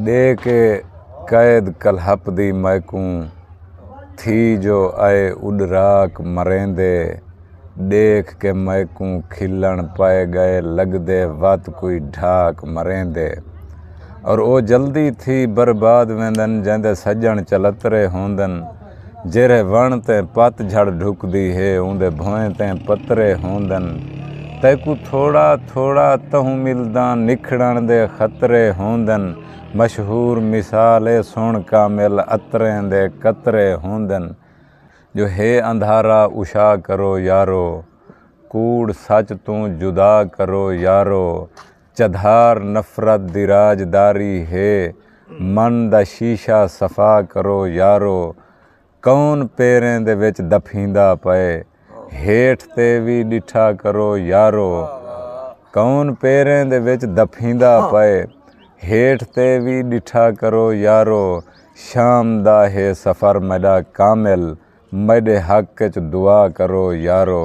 दे के कैद कलहप दी मैकूं थी जो आए उडराक मरेंदे। देख के मैकूं खिलण पाए गए लगदे वत कोई ढाक मरेंदे। और ओ जल्दी थी बर्बाद वेंदन जंदे सजण चलतरे होंदन। जेरे वण ते पतझड़ ढुकदी है उंदे भोएं ते पतरे होंदन। तैकू थोड़ा थोड़ा तहूं मिलदा निखड़न दे खतरे होंदन। मशहूर मिसाल ए सुण कामिल अतरें दे कतरे होंदन। जो है अंधारा उशा करो यारो, कूड़ सच तू जुदा करो यारो। चधार नफरत दी राजदारी है, मन दा शीशा सफा करो यारो। कौन पैरें दे विच दफींदा पए, हेठ ते भी डिठा करो यारो। कौन पैरें दे विच दफींदा पए, हेठ ते भी डिठा करो यारो। शाम दा है सफ़र मेरा कामिल, मेरे हक च दुआ करो यारो।